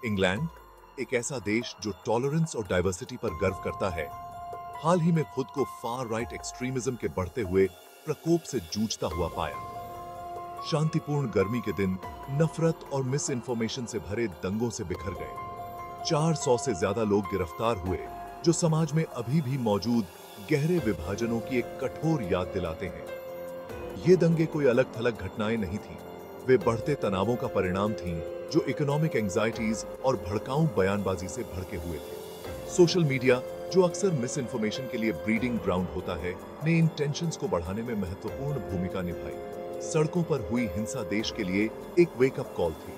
England, एक ऐसा देश जो टॉलरेंस और डाइवर्सिटी पर गर्व करता है, हाल ही में खुद को फार राइट एक्सट्रीमिज्म के बढ़ते हुए प्रकोप से जूझता हुआ पाया। शांतिपूर्ण गर्मी के दिन नफरत और मिस इन्फॉर्मेशन से भरे दंगों से बिखर गए। 400 से ज्यादा लोग गिरफ्तार हुए, जो समाज में अभी भी मौजूद गहरे विभाजनों की एक कठोर याद दिलाते हैं। ये दंगे कोई अलग थलग घटनाएं नहीं थीं, वे बढ़ते तनावों का परिणाम थीं, जो इकोनॉमिक एंजाइटीज और भड़काऊ बयानबाजी से भड़के हुए थे। सोशल मीडिया, जो अक्सर मिस इन्फॉर्मेशन के लिए ब्रीडिंग ग्राउंड होता है, ने इन टेंशन्स को बढ़ाने में महत्वपूर्ण भूमिका निभाई। सड़कों पर हुई हिंसा देश के लिए एक वेकअप कॉल थी।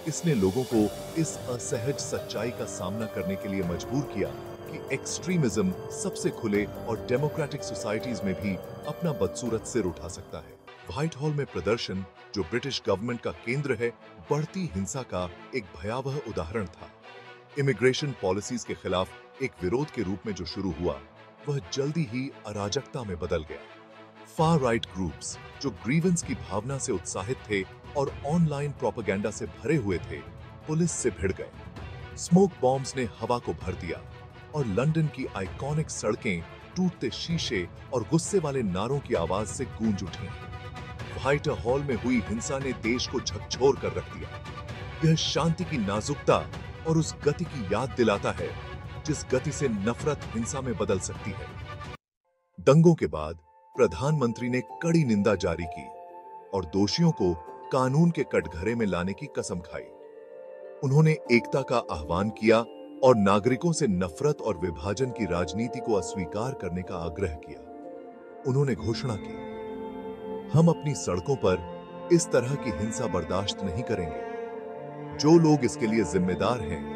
इसने लोगों को इस असहज सच्चाई का सामना करने के लिए मजबूर किया कि एक्सट्रीमिज्म सबसे खुले और डेमोक्रेटिक सोसाइटीज में भी अपना बदसूरत सिर उठा सकता है। व्हाइट हॉल में प्रदर्शन, जो ब्रिटिश गवर्नमेंट का केंद्र है, बढ़ती हिंसा का एक भयावह उदाहरण था। इमिग्रेशन पॉलिसीज के खिलाफ एक विरोध के रूप में जो शुरू हुआ, वह जल्दी ही अराजकता में बदल गया। फार राइट ग्रुप्स, जो ग्रीवेंस की भावना से उत्साहित थे और ऑनलाइन प्रोपेगेंडा से भरे हुए थे, पुलिस से भिड़ गए। स्मोक बॉम्ब्स ने हवा को भर दिया और लंदन की आइकॉनिक सड़कें टूटते शीशे और गुस्से वाले नारों की आवाज से गूंज उठी। व्हाइट हॉल में हुई हिंसा ने देश को झकझोर कर रख दिया। यह शांति की नाजुकता और उस गति की याद दिलाता है जिस गति से नफरत हिंसा में बदल सकती है। दंगों के बाद प्रधानमंत्री ने कड़ी निंदा जारी की और दोषियों को कानून के कटघरे में लाने की कसम खाई। उन्होंने एकता का आह्वान किया और नागरिकों से नफरत और विभाजन की राजनीति को अस्वीकार करने का आग्रह किया। उन्होंने घोषणा की, हम अपनी सड़कों पर इस तरह की हिंसा बर्दाश्त नहीं करेंगे। जो लोग इसके लिए जिम्मेदार हैं,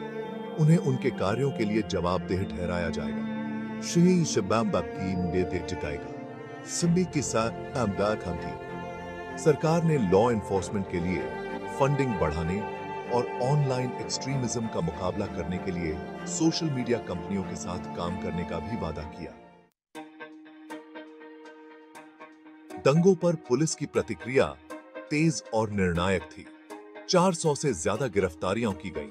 उन्हें उनके कार्यों के लिए जवाबदेह ठहराया जाएगा। श्री शबाब की निर्देश जगाएगा। सभी के साथ आमदार थी। सरकार ने लॉ एनफोर्समेंट के लिए फंडिंग बढ़ाने और ऑनलाइन एक्सट्रीमिज्म का मुकाबला करने के लिए सोशल मीडिया कंपनियों के साथ काम करने का भी वादा किया। दंगों पर पुलिस की प्रतिक्रिया तेज और निर्णायक थी। 400 से ज्यादा गिरफ्तारियां की गईं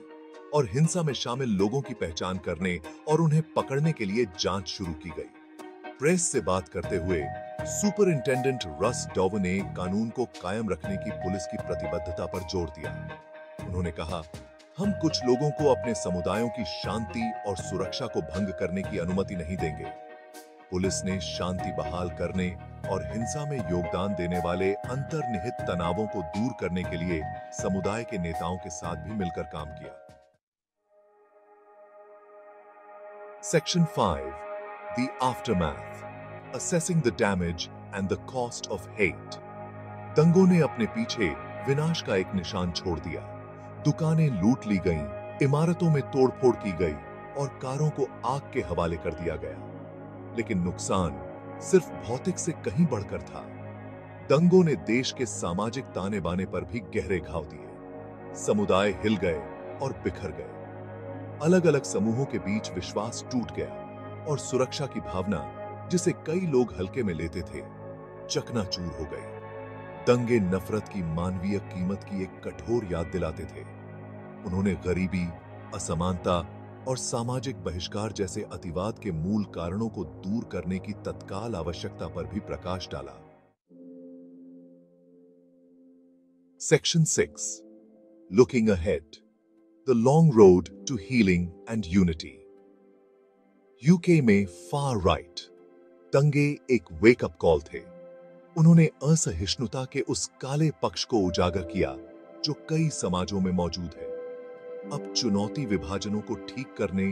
और हिंसा में शामिल लोगों की पहचान करने और उन्हें पकड़ने के लिए जांच शुरू की गई। प्रेस से बात करते हुए सुपरिंटेंडेंट रस डॉव ने कानून को कायम रखने की पुलिस की प्रतिबद्धता पर जोर दिया। उन्होंने कहा, हम कुछ लोगों को अपने समुदायों की शांति और सुरक्षा को भंग करने की अनुमति नहीं देंगे। पुलिस ने शांति बहाल करने और हिंसा में योगदान देने वाले अंतर्निहित तनावों को दूर करने के लिए समुदाय के नेताओं के साथ भी मिलकर काम किया। Section 5, The Aftermath, Assessing the Damage and the Cost of Hate। दंगों ने अपने पीछे विनाश का एक निशान छोड़ दिया। दुकानें लूट ली गईं, इमारतों में तोड़फोड़ की गई और कारों को आग के हवाले कर दिया गया। लेकिन नुकसान सिर्फ भौतिक से कहीं बढ़कर था। दंगों ने देश के सामाजिक ताने बाने पर भी गहरे घाव दिए। समुदाय हिल गए और बिखर गए। अलग अलग समूहों के बीच विश्वास टूट गया और सुरक्षा की भावना, जिसे कई लोग हल्के में लेते थे, चकनाचूर हो गई। दंगे नफरत की मानवीय कीमत की एक कठोर याद दिलाते थे। उन्होंने गरीबी, असमानता और सामाजिक बहिष्कार जैसे अतिवाद के मूल कारणों को दूर करने की तत्काल आवश्यकता पर भी प्रकाश डाला। Section 6, Looking Ahead, The Long Road to Healing and Unity। UK में फार राइट दंगे एक वेकअप कॉल थे। उन्होंने असहिष्णुता के उस काले पक्ष को उजागर किया जो कई समाजों में मौजूद है। अब चुनौती विभाजनों को ठीक करने,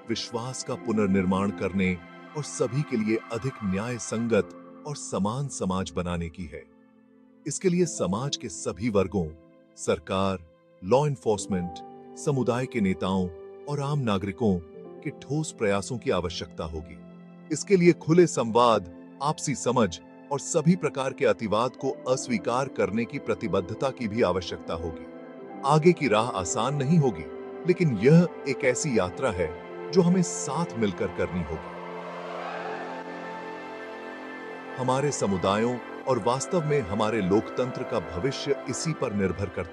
विश्वास का पुनर्निर्माण करने और सभी के लिए अधिक न्याय संगत और समान समाज बनाने की है। इसके लिए समाज के सभी वर्गों, सरकार, लॉ एनफोर्समेंट, समुदाय के नेताओं और आम नागरिकों के ठोस प्रयासों की आवश्यकता होगी। इसके लिए खुले संवाद, आपसी समझ और सभी प्रकार के अतिवाद को अस्वीकार करने की प्रतिबद्धता की भी आवश्यकता होगी। आगे की राह आसान नहीं होगी, लेकिन यह एक ऐसी यात्रा है जो हमें साथ मिलकर करनी होगी। हमारे समुदायों और वास्तव में हमारे लोकतंत्र का भविष्य इसी पर निर्भर करता है।